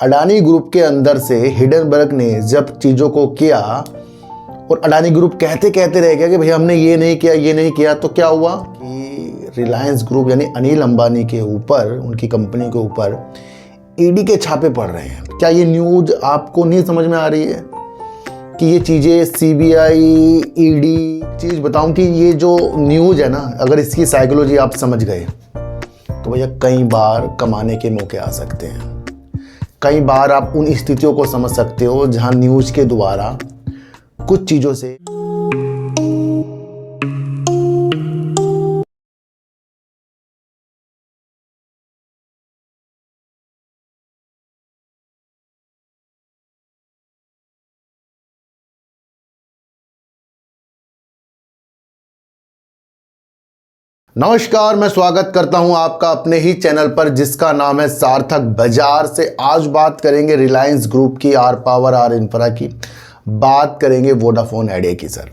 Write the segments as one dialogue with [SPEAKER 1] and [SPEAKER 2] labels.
[SPEAKER 1] Adani group के अंदर से हिडनबर्ग ने जब चीज़ों को किया और अडानी ग्रुप कहते कहते रह गया कि भैया हमने ये नहीं किया ये नहीं किया, तो क्या हुआ कि रिलायंस ग्रुप यानी अनिल अंबानी के ऊपर, उनकी कंपनी के ऊपर ईडी के छापे पड़ रहे हैं। क्या ये न्यूज़ आपको नहीं समझ में आ रही है कि ये चीज़ें सीबीआई ईडी चीज़ बताऊं कि ये जो न्यूज़ है ना, अगर इसकी साइकोलॉजी आप समझ गए तो भैया कई बार कमाने के मौके आ सकते हैं। कई बार आप उन स्थितियों को समझ सकते हो जहां न्यूज़ के द्वारा कुछ चीज़ों से नमस्कार, मैं स्वागत करता हूं आपका अपने ही चैनल पर जिसका नाम है सार्थक बाजार से। आज बात करेंगे रिलायंस ग्रुप की, आर पावर, आर इंफ्रा की, बात करेंगे वोडाफोन आइडिया की। सर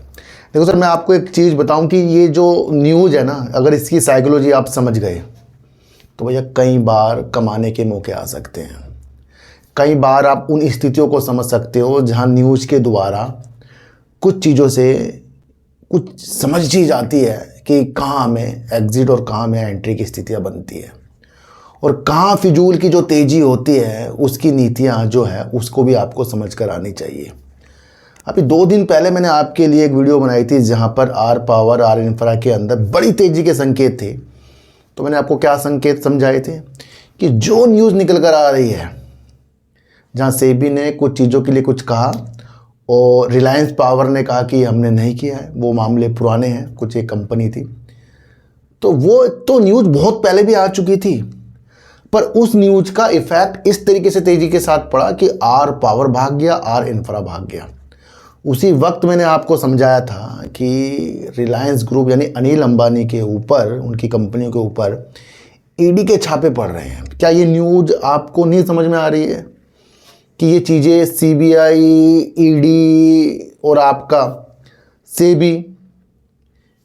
[SPEAKER 1] देखो सर, मैं आपको एक चीज़ बताऊं कि ये जो न्यूज़ है ना, अगर इसकी साइकोलॉजी आप समझ गए तो भैया कई बार कमाने के मौके आ सकते हैं। कई बार आप उन स्थितियों को समझ सकते हो जहां न्यूज़ के द्वारा कुछ चीज़ों से कुछ समझ चीज़ आती है कि कहाँ हमें एग्ज़िट और कहाँ हमें एंट्री की स्थितियाँ बनती है, और कहाँ फिजूल की जो तेज़ी होती है उसकी नीतियाँ जो है उसको भी आपको समझ कर आनी चाहिए। अभी 2 दिन पहले मैंने आपके लिए एक वीडियो बनाई थी जहाँ पर आर पावर, आर इंफ्रा के अंदर बड़ी तेज़ी के संकेत थे। तो मैंने आपको क्या संकेत समझाए थे कि जो न्यूज़ निकल कर आ रही है, जहाँ सेबी ने कुछ चीज़ों के लिए कुछ कहा और रिलायंस पावर ने कहा कि हमने नहीं किया है, वो मामले पुराने हैं, कुछ एक कंपनी थी, तो वो तो न्यूज़ बहुत पहले भी आ चुकी थी, पर उस न्यूज़ का इफेक्ट इस तरीके से तेज़ी के साथ पड़ा कि आर पावर भाग गया, आर इंफ्रा भाग गया। उसी वक्त मैंने आपको समझाया था कि रिलायंस ग्रुप यानी अनिल अंबानी के ऊपर, उनकी कंपनियों के ऊपर ईडी के छापे पड़ रहे हैं। क्या ये न्यूज़ आपको नहीं समझ में आ रही है कि ये चीज़ें सीबीआई, ईडी और आपका सेबी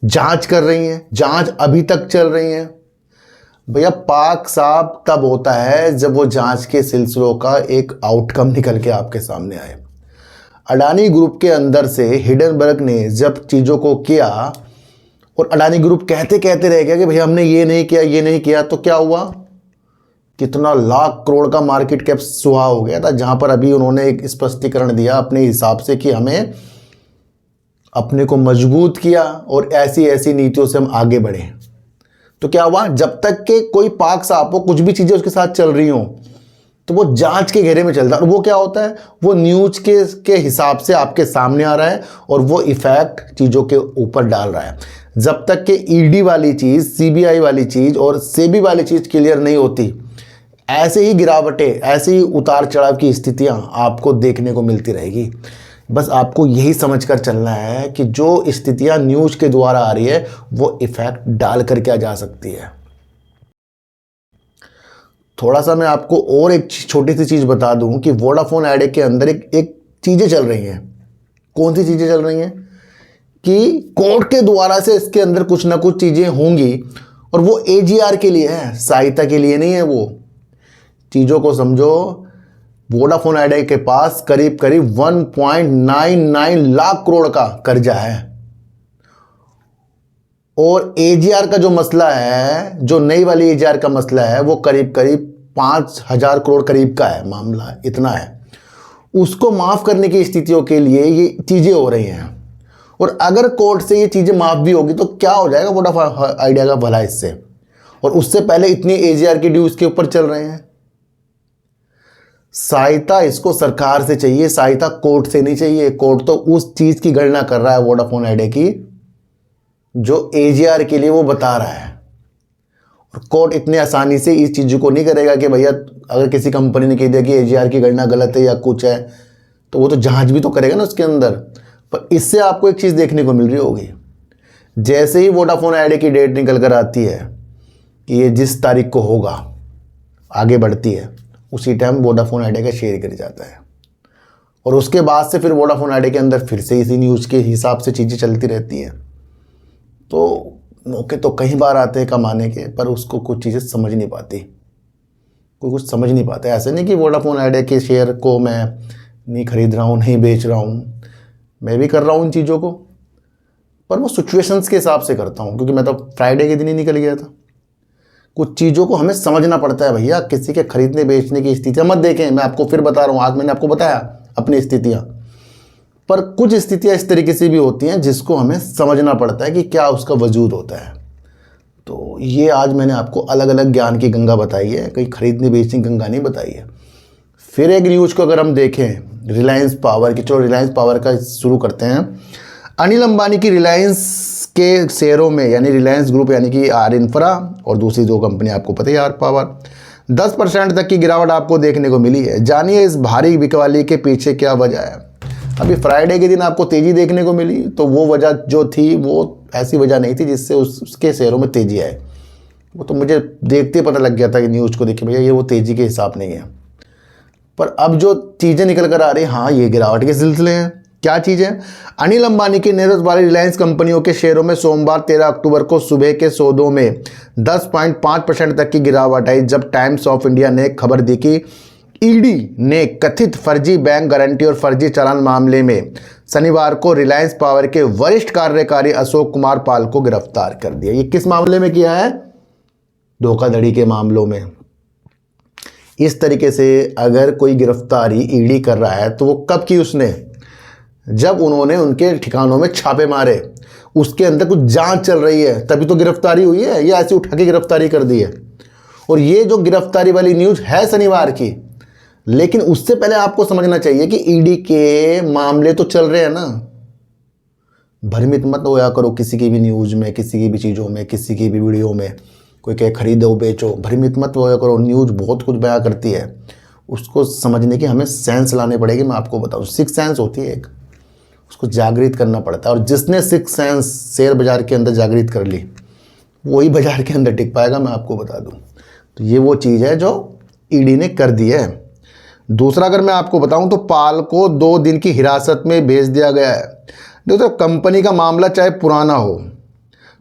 [SPEAKER 1] जांच कर रही हैं, जांच अभी तक चल रही हैं। भैया पाक साफ तब होता है जब वो जांच के सिलसिलों का एक आउटकम निकल के आपके सामने आए। अडानी ग्रुप के अंदर से हिडनबर्ग ने जब चीज़ों को किया और अडानी ग्रुप कहते कहते रह गया कि भैया हमने ये नहीं किया ये नहीं किया, तो क्या हुआ, कितना लाख करोड़ का मार्केट कैप सुहा हो गया था। जहां पर अभी उन्होंने एक स्पष्टीकरण दिया अपने हिसाब से कि हमें अपने को मजबूत किया और ऐसी ऐसी नीतियों से हम आगे बढ़े। तो क्या हुआ, जब तक के कोई पाक साफ हो, कुछ भी चीज़ें उसके साथ चल रही हों, तो वो जांच के घेरे में चलता है। और वो क्या होता है, वो न्यूज़ के हिसाब से आपके सामने आ रहा है और वो इफेक्ट चीज़ों के ऊपर डाल रहा है। जब तक कि ईडी वाली चीज़, सीबीआई वाली चीज़ और सेबी वाली चीज़ क्लियर नहीं होती, ऐसे ही गिरावटें, ऐसे ही उतार चढ़ाव की स्थितियां आपको देखने को मिलती रहेगी। बस आपको यही समझकर चलना है कि जो स्थितियां न्यूज़ के द्वारा आ रही है वो इफेक्ट डाल कर क्या जा सकती है। थोड़ा सा मैं आपको और एक छोटी सी चीज़ बता दूं कि वोडाफोन आइडिया के अंदर एक चीज़ें चल रही हैं। कौन सी चीज़ें चल रही हैं कि कोर्ट के द्वारा से इसके अंदर कुछ ना कुछ चीज़ें होंगी, और वो एजीआर के लिए है, सहायता के लिए नहीं है। वो चीज़ों को समझो, वोडाफोन आइडिया के पास करीब करीब 1.99 लाख करोड़ का कर्जा है, और एजीआर का जो मसला है, जो नई वाली एजीआर का मसला है, वो करीब करीब 5,000 करोड़ करीब का है मामला, इतना है। उसको माफ़ करने की स्थितियों के लिए ये चीज़ें हो रही हैं, और अगर कोर्ट से ये चीज़ें माफ़ भी होगी तो क्या हो जाएगा वोडाफोन आइडिया का भला इससे। और उससे पहले इतनी एजीआर के ड्यूज के ऊपर चल रहे हैं। सहायता इसको सरकार से चाहिए, सहायता कोर्ट से नहीं चाहिए। कोर्ट तो उस चीज़ की गणना कर रहा है वोडाफोन आइडिया की जो एजीआर के लिए वो बता रहा है, और कोर्ट इतने आसानी से इस चीज़ को नहीं करेगा कि भैया अगर किसी कंपनी ने कह दिया कि एजीआर की गणना गलत है या कुछ है, तो वो तो जांच भी तो करेगा ना उसके अंदर। पर इससे आपको एक चीज़ देखने को मिल रही होगी, जैसे ही वोडाफोन आइडिया की डेट निकल कर आती है कि ये जिस तारीख को होगा, आगे बढ़ती है, उसी टाइम वोडाफोन आइडिया का शेयर गिर जाता है, और उसके बाद से फिर वोडाफोन आइडिया के अंदर फिर से इसी न्यूज़ के हिसाब से चीज़ें चलती रहती हैं। तो मौके तो कई बार आते हैं कमाने के, पर उसको कुछ चीज़ें समझ नहीं पाती, कोई कुछ समझ नहीं पाता है। ऐसे नहीं कि वोडाफोन आइडिया के शेयर को मैं नहीं खरीद रहा हूँ, नहीं बेच रहा हूँ, मैं भी कर रहा हूँ इन चीज़ों को, पर वो सिचुएशंस के हिसाब से करता हूँ, क्योंकि मैं तो फ्राइडे के दिन ही निकल गया था। कुछ चीज़ों को हमें समझना पड़ता है भैया। किसी के खरीदने बेचने की स्थितियाँ मत देखें, मैं आपको फिर बता रहा हूँ, आज मैंने आपको बताया अपनी स्थितियाँ, पर कुछ स्थितियाँ इस तरीके से भी होती हैं जिसको हमें समझना पड़ता है कि क्या उसका वजूद होता है। तो ये आज मैंने आपको अलग अलग ज्ञान की गंगा बताई है, कहीं खरीदने बेचने की गंगा नहीं बताई है। फिर एक न्यूज़ को अगर हम देखें रिलायंस पावर की, चलो रिलायंस पावर का शुरू करते हैं। अनिल अंबानी की रिलायंस के शेयरों में, यानी रिलायंस ग्रुप यानी कि आर इंफ्रा और दूसरी दो कंपनी आपको पता है आर पावर, 10% तक की गिरावट आपको देखने को मिली है। जानिए इस भारी बिकवाली के पीछे क्या वजह है। अभी फ्राइडे के दिन आपको तेज़ी देखने को मिली, तो वो वजह जो थी वो ऐसी वजह नहीं थी जिससे उसके शेयरों में तेज़ी आए। वो तो मुझे देखते पता लग गया था कि न्यूज़ को देख के भैया ये वो तेज़ी के हिसाब नहीं है। पर अब जो चीज़ें निकल कर आ रही हैं, हाँ ये गिरावट के सिलसिले हैं। क्या चीज़ है? अनिल अंबानी के नेतृत्व वाली रिलायंस कंपनियों के शेयरों में सोमवार 13 अक्टूबर को सुबह के सौदों में 10.5% तक की गिरावट आई, जब टाइम्स ऑफ इंडिया ने खबर दी कि ईडी ने कथित फर्जी बैंक गारंटी और फर्जी चालान मामले में शनिवार को रिलायंस पावर के वरिष्ठ कार्यकारी अशोक कुमार पाल को गिरफ्तार कर दिया। ये किस मामले में किया है? धोखाधड़ी के मामलों में। इस तरीके से अगर कोई गिरफ्तारी ईडी कर रहा है तो वो कब की उसने? जब उन्होंने उनके ठिकानों में छापे मारे, उसके अंदर कुछ जांच चल रही है, तभी तो गिरफ्तारी हुई है, या ऐसे उठा के गिरफ्तारी कर दी है। और ये जो गिरफ्तारी वाली न्यूज़ है शनिवार की, लेकिन उससे पहले आपको समझना चाहिए कि ईडी के मामले तो चल रहे हैं ना। भ्रमित मत होया करो किसी की भी न्यूज़ में, किसी की भी चीज़ों में, किसी की भी वीडियो में कोई कहे खरीदो बेचो, भ्रमित मत होया करो। न्यूज़ बहुत कुछ बयां करती है, उसको समझने की हमें सेंस लाने पड़ेगी। मैं आपको बताऊं, सिक्स सेंस होती है एक, उसको जागृत करना पड़ता है। और जिसने सिक्स सेंस शेयर बाजार के अंदर जागृत कर ली, वही बाजार के अंदर टिक पाएगा, मैं आपको बता दूं। तो ये वो चीज़ है जो ईडी ने कर दी है। दूसरा अगर मैं आपको बताऊं तो पाल को 2 दिन की हिरासत में भेज दिया गया है। देखो, कंपनी का मामला चाहे पुराना हो,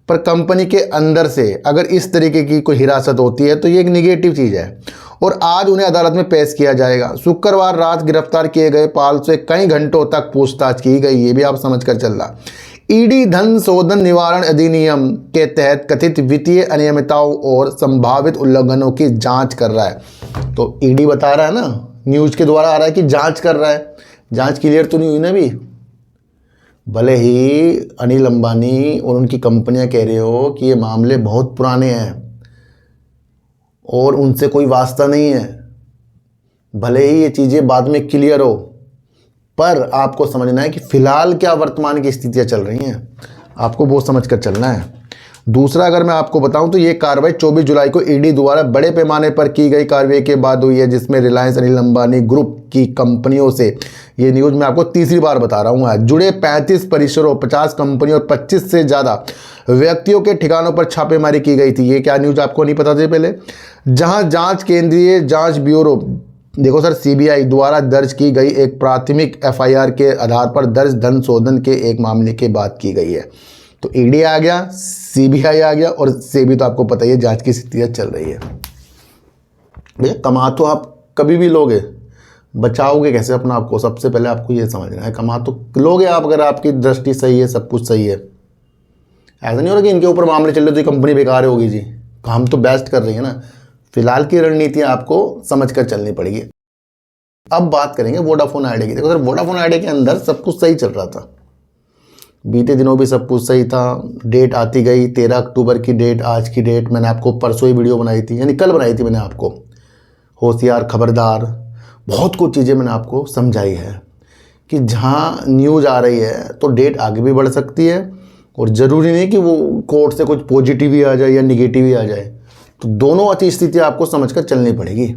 [SPEAKER 1] पर कंपनी के अंदर से अगर इस तरीके की कोई हिरासत होती है तो ये एक निगेटिव चीज़ है, और आज उन्हें अदालत में पेश किया जाएगा। शुक्रवार रात गिरफ्तार किए गए पाल से कई घंटों तक पूछताछ की गई, ये भी आप समझ कर चलना। ईडी धन शोधन निवारण अधिनियम के तहत कथित वित्तीय अनियमितताओं और संभावित उल्लंघनों की जांच कर रहा है। तो ईडी बता रहा है ना, न्यूज़ के द्वारा आ रहा है कि जांच कर रहा है। जांच क्लियर तो नहीं हुई ना अभी। भले ही अनिल अंबानी और उनकी कंपनियां कह रहे हो कि ये मामले बहुत पुराने हैं और उनसे कोई वास्ता नहीं है, भले ही ये चीज़ें बाद में क्लियर हो, पर आपको समझना है कि फ़िलहाल क्या वर्तमान की स्थितियां चल रही हैं, आपको वो समझ कर चलना है। दूसरा अगर मैं आपको बताऊं तो ये कार्रवाई 24 जुलाई को ईडी द्वारा बड़े पैमाने पर की गई कार्रवाई के बाद हुई है, जिसमें रिलायंस अनिल अंबानी ग्रुप की कंपनियों से, ये न्यूज़ मैं आपको तीसरी बार बता रहा हूँ, जुड़े 35 परिसरों, 50 कंपनियों और 25 से ज़्यादा व्यक्तियों के ठिकानों पर छापेमारी की गई थी। ये क्या न्यूज़ आपको नहीं पता थी पहले? जहाँ जाँच केंद्रीय जाँच ब्यूरो, देखो सर, सीबीआई द्वारा दर्ज की गई एक प्राथमिक एफआईआर के आधार पर दर्ज धन शोधन के एक मामले की बात की गई है। तो ईडी आ गया, सीबीआई आ गया, और सेबी तो आपको पता ही है जांच की स्थितियां चल रही है। भैया कमा तो आप कभी भी लोगे, बचाओगे कैसे अपना आपको? सबसे पहले आपको ये समझना है, कमा तो लोगे आप अगर आपकी दृष्टि सही है, सब कुछ सही है। ऐसा नहीं हो रहा कि इनके ऊपर मामले चल रहे तो कंपनी बेकार होगी जी, काम तो बेस्ट कर रही है ना। फिलहाल की रणनीतियाँ आपको समझ कर चलनी पड़ेगी। अब बात करेंगे वोडाफोन आइडिया की। देखो सर, वोडाफोन आइडिया के अंदर सब कुछ सही चल रहा था, बीते दिनों भी सब कुछ सही था। डेट आती गई, 13 अक्टूबर की डेट, आज की डेट, मैंने आपको परसों ही वीडियो बनाई थी, यानी कल बनाई थी मैंने आपको, होशियार खबरदार, बहुत कुछ चीज़ें मैंने आपको समझाई है कि जहाँ न्यूज़ आ रही है तो डेट आगे भी बढ़ सकती है, और ज़रूरी नहीं कि वो कोर्ट से कुछ पॉजिटिव ही आ जाए या निगेटिव ही आ जाए। तो दोनों अच्छी स्थिति आपको समझ कर चलनी पड़ेगी।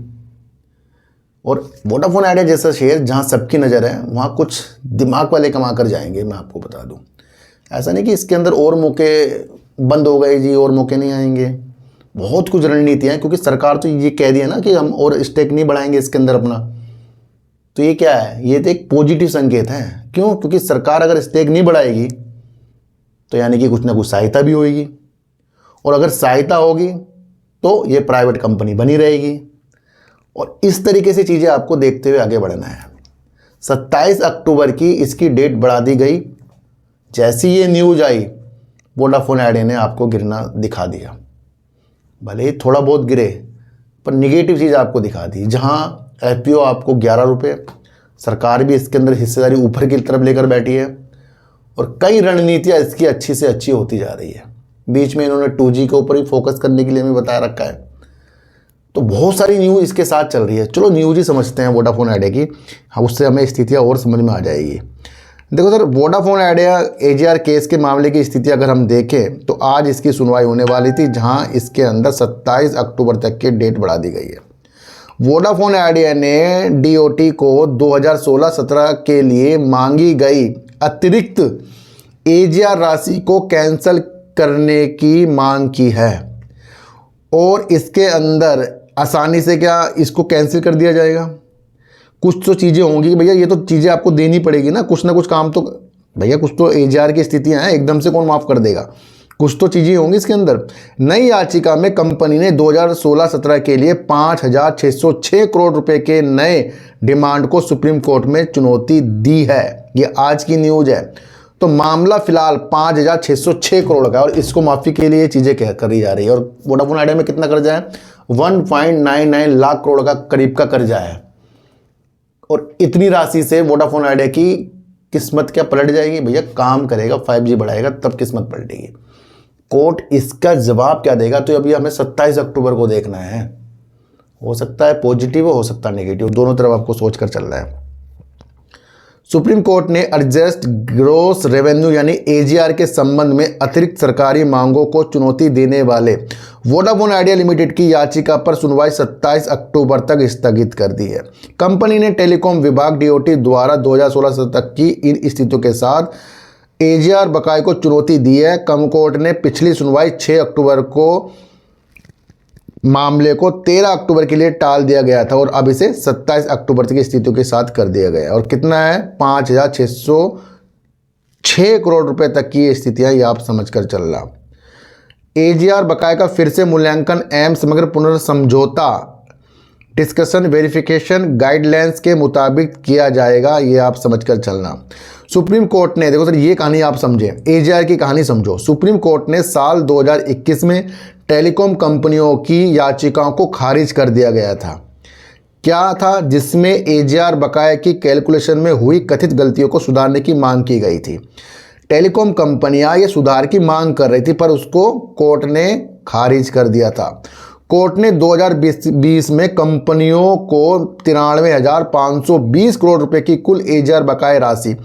[SPEAKER 1] और वोडाफोन आइडिया जैसा शेयर जहाँ सबकी नज़र है, वहाँ कुछ दिमाग वाले कमा कर जाएंगे, मैं आपको बता दूँ। ऐसा नहीं कि इसके अंदर और मौके बंद हो गए जी, और मौके नहीं आएंगे। बहुत कुछ रणनीतियाँ हैं, क्योंकि सरकार तो ये कह दी है ना कि हम और स्टेक नहीं बढ़ाएंगे इसके अंदर अपना। तो ये क्या है? ये तो एक पॉजिटिव संकेत है। क्यों? क्योंकि सरकार अगर स्टेक नहीं बढ़ाएगी तो यानी कि कुछ ना कुछ सहायता भी होगी, और अगर सहायता होगी तो ये प्राइवेट कंपनी बनी रहेगी, और इस तरीके से चीज़ें आपको देखते हुए आगे बढ़ना है। 27 अक्टूबर की इसकी डेट बढ़ा दी गई। जैसी ये न्यूज़ आई, वोडाफोन आइडिया ने आपको गिरना दिखा दिया। भले ही थोड़ा बहुत गिरे, पर निगेटिव चीज़ आपको दिखा दी। जहां IPO आपको 11 रुपये, सरकार भी इसके अंदर हिस्सेदारी ऊपर की तरफ लेकर बैठी है और कई रणनीतियाँ इसकी अच्छी से अच्छी होती जा रही है। बीच में इन्होंने 2G के ऊपर ही फोकस करने के लिए हमें बताया रखा है। तो बहुत सारी न्यूज़ इसके साथ चल रही है। चलो न्यूज़ ही समझते हैं वोडाफोन आइडिया की, हाँ, उससे हमें स्थितियाँ और समझ में आ जाएगी। देखो sir, Vodafone idea AGR case के मामले की स्थिति अगर हम देखें तो आज इसकी सुनवाई होने वाली थी, जहां इसके अंदर 27 अक्टूबर तक की डेट बढ़ा दी गई है। वोडाफोन आइडिया ने DOT को 2016-17 के लिए मांगी गई अतिरिक्त AGR राशि को कैंसिल करने की मांग की है और इसके अंदर आसानी से क्या इसको कैंसिल कर दिया जाएगा। कुछ तो चीज़ें होंगी कि भैया ये तो चीज़ें आपको देनी पड़ेगी ना, कुछ ना कुछ काम तो भैया, कुछ तो AGR की स्थितियां हैं, एकदम से कौन माफ़ कर देगा। कुछ तो चीज़ें होंगी इसके अंदर। नई याचिका में कंपनी ने 2016-17 के लिए 5,606 करोड़ रुपए के नए डिमांड को सुप्रीम कोर्ट में चुनौती दी है। ये आज की न्यूज़ है। तो मामला फिलहाल 5,606 करोड़ का है और इसको माफ़ी के लिए चीज़ें करी जा रही है। और वोडाफोन आइडिया में कितना कर्जा है? 1.99 लाख करोड़ का करीब का कर्जा है। और इतनी राशि से वोडाफोन आइडिया की किस्मत क्या पलट जाएगी? भैया काम करेगा, 5G बढ़ाएगा, तब किस्मत पलटेगी। कोर्ट इसका जवाब क्या देगा, तो अभी हमें 27 अक्टूबर को देखना है। हो सकता है पॉजिटिव, हो सकता है नेगेटिव, दोनों तरफ आपको सोचकर चलना है। सुप्रीम कोर्ट ने एडजस्ट ग्रॉस रेवेन्यू यानी AGR के संबंध में अतिरिक्त सरकारी मांगों को चुनौती देने वाले वोडाफोन आइडिया लिमिटेड की याचिका पर सुनवाई 27 अक्टूबर तक स्थगित कर दी है। कंपनी ने टेलीकॉम विभाग DOT द्वारा 2016 तक की इन स्थितियों के साथ AGR बकाये को चुनौती दी है। कोर्ट ने पिछली सुनवाई 6 अक्टूबर को मामले को 13 अक्टूबर के लिए टाल दिया गया था और अब इसे 27 अक्टूबर की स्थितियों के साथ कर दिया गया। और कितना है? 5,606 करोड़ रुपए तक की स्थितियां, ये आप समझकर चलना। AGR बकाये का फिर से मूल्यांकन एवं समग्र पुनर्समझौता डिस्कशन वेरिफिकेशन गाइडलाइंस के मुताबिक किया जाएगा, ये आप समझकर चलना। सुप्रीम कोर्ट ने, देखो सर ये कहानी आप समझें, AGR की कहानी समझो। सुप्रीम कोर्ट ने साल 2021 में टेलीकॉम कंपनियों की याचिकाओं को खारिज कर दिया गया था। क्या था? जिसमें AGR बकाये की कैलकुलेशन में हुई कथित गलतियों को सुधारने की मांग की गई थी। टेलीकॉम कंपनियां ये सुधार की मांग कर रही थी, पर उसको कोर्ट ने खारिज कर दिया था। कोर्ट ने 2020 में कंपनियों को 93,520 करोड़ रुपए की कुल AGR बकाये राशि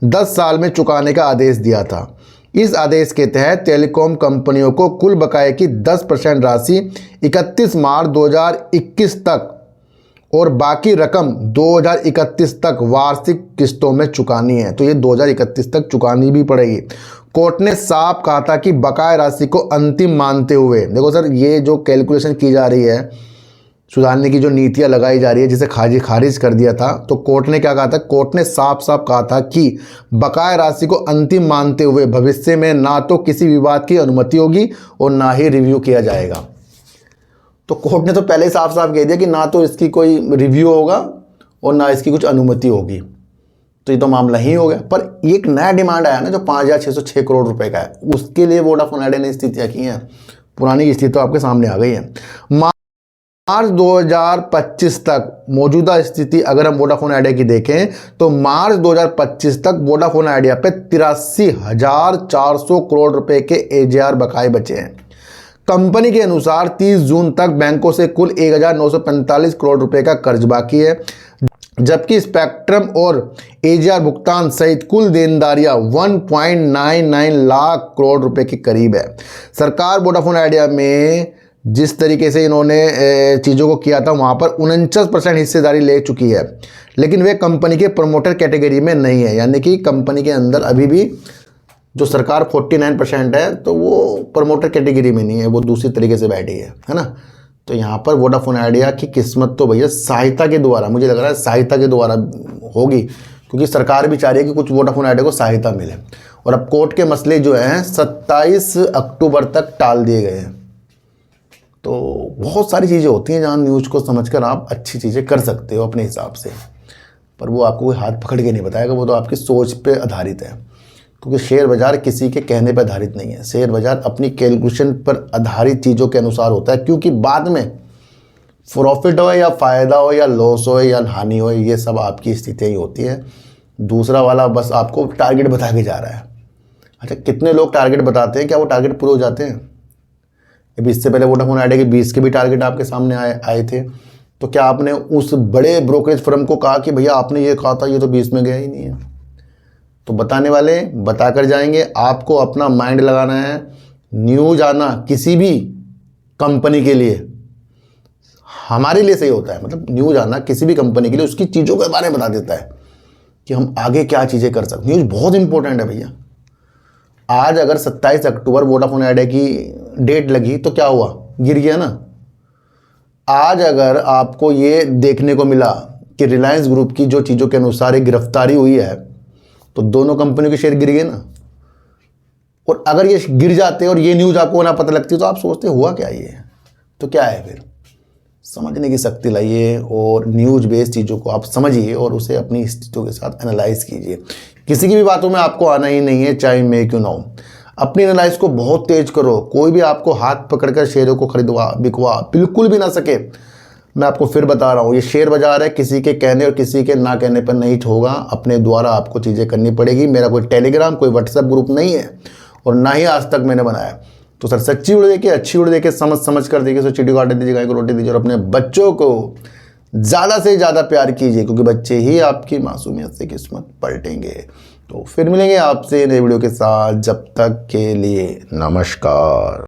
[SPEAKER 1] 10 साल में चुकाने का आदेश दिया था। इस आदेश के तहत टेलीकॉम कंपनियों को कुल बकाये की 10% राशि 31 मार्च 2021 तक और बाकी रकम 2031 तक वार्षिक किस्तों में चुकानी है। तो ये 2031 तक चुकानी भी पड़ेगी। कोर्ट ने साफ कहा था कि बकाया राशि को अंतिम मानते हुए, देखो सर ये जो कैलकुलेशन की जा रही है, सुधारने की जो नीतियां लगाई जा रही है, जिसे खारिज कर दिया था, तो कोर्ट ने क्या कहा था? कोर्ट ने साफ साफ कहा था कि बकाया राशि को अंतिम मानते हुए भविष्य में ना तो किसी विवाद की अनुमति होगी और ना ही रिव्यू किया जाएगा। तो कोर्ट ने तो पहले ही साफ साफ कह दिया कि ना तो इसकी कोई रिव्यू होगा और ना इसकी कुछ अनुमति होगी। तो ये तो मामला ही हो गया। पर एक नया डिमांड आया ना जो 5,606 करोड़ रुपए का है, उसके लिए वोडाफोन आइडिया ने स्थितियाँ की हैं। पुरानी स्थिति तो आपके सामने आ गई है। मार्च 2025 तक मौजूदा स्थिति अगर हम वोडाफोन आइडिया की देखें तो मार्च 2025 तक वोडाफोन आइडिया पे 83,400 करोड़ रुपए के AGR बकाये बचे हैं। कंपनी के अनुसार 30 जून तक बैंकों से कुल 1,945 करोड़ रुपए का कर्ज बाकी है, जबकि स्पेक्ट्रम और AGR भुगतान सहित कुल देनदारियां 1.99 लाख करोड़ रुपए के करीब है। सरकार वोडाफोन आइडिया में जिस तरीके से इन्होंने चीज़ों को किया था वहाँ पर 49% हिस्सेदारी ले चुकी है, लेकिन वे कंपनी के प्रमोटर कैटेगरी में नहीं है। यानी कि कंपनी के अंदर अभी भी जो सरकार 49% है तो वो प्रमोटर कैटेगरी में नहीं है, वो दूसरी तरीके से बैठी है ना। तो यहाँ पर वोडाफोन आइडिया की किस्मत तो भैया सहायता के द्वारा, मुझे लग रहा है सहायता के द्वारा होगी, क्योंकि सरकार भी चाह रही है कि कुछ वोडाफोन आइडिया को सहायता मिले। और अब कोर्ट के मसले जो हैं 27 अक्टूबर तक टाल दिए गए हैं। तो बहुत सारी चीज़ें होती हैं जहाँ न्यूज़ को समझकर आप अच्छी चीज़ें कर सकते हो अपने हिसाब से, पर वो आपको कोई हाथ पकड़ के नहीं बताएगा, वो तो आपकी सोच पे आधारित है। क्योंकि शेयर बाज़ार किसी के कहने पर आधारित नहीं है, शेयर बाज़ार अपनी कैलकुलेशन पर आधारित चीज़ों के अनुसार होता है। क्योंकि बाद में प्रॉफिट हो या फ़ायदा हो या लॉस हो या हानि हो, ये सब आपकी स्थितियाँ ही होती हैं। दूसरा वाला बस आपको टारगेट बता के जा रहा है। अच्छा, कितने लोग टारगेट बताते हैं, क्या वो टारगेट पूरे हो जाते हैं? अभी इससे पहले वोडाफोन आइडिया के 20 के भी टारगेट आपके सामने आए थे, तो क्या आपने उस बड़े ब्रोकरेज फर्म को कहा कि भैया आपने ये कहा था, ये तो 20 में गया ही नहीं है? तो बताने वाले बताकर जाएंगे। आपको अपना माइंड लगाना है। न्यूज़ आना किसी भी कंपनी के लिए, हमारे लिए सही होता है, मतलब न्यूज़ आना किसी भी कंपनी के लिए उसकी चीज़ों के बारे में बता देता है कि हम आगे क्या चीज़ें कर सकते। न्यूज़ बहुत इंपॉर्टेंट है भैया। आज अगर 27 अक्टूबर वोडाफोन आइडिया की डेट लगी तो क्या हुआ? गिर गया ना। आज अगर आपको ये देखने को मिला कि रिलायंस ग्रुप की जो चीज़ों के अनुसार एक गिरफ्तारी हुई है, तो दोनों कंपनियों के शेयर गिर गए ना। और अगर ये गिर जाते और ये न्यूज़ आपको ना पता लगती तो आप सोचते हुआ क्या ये, तो क्या है फिर? समझने की शक्ति लाइए और न्यूज़ बेस्ड चीज़ों को आप समझिए और उसे अपनी स्थितियों के साथ एनालाइज कीजिए। किसी की भी बातों में आपको आना ही नहीं है, चाहे मैं क्यों ना हो। अपनी एनालाइज को बहुत तेज करो। कोई भी आपको हाथ पकड़कर शेयरों को खरीदवा बिकवा बिल्कुल भी ना सके। मैं आपको फिर बता रहा हूँ, ये शेयर बाजार है, किसी के कहने और किसी के ना कहने पर नहीं होगा। अपने द्वारा आपको चीज़ें करनी पड़ेगी। मेरा कोई टेलीग्राम, कोई व्हाट्सएप ग्रुप नहीं है और ना ही आज तक मैंने बनाया। तो सर सच्ची उड़ देखिए, अच्छी उड़ देखिए, समझ कर देखिए। सो चिड़ी को आटे दीजिए, गाय को रोटी दीजिए और अपने बच्चों को ज़्यादा से ज़्यादा प्यार कीजिए, क्योंकि बच्चे ही आपकी मासूमियत से किस्मत पलटेंगे। तो फिर मिलेंगे आपसे नए वीडियो के साथ। जब तक के लिए नमस्कार।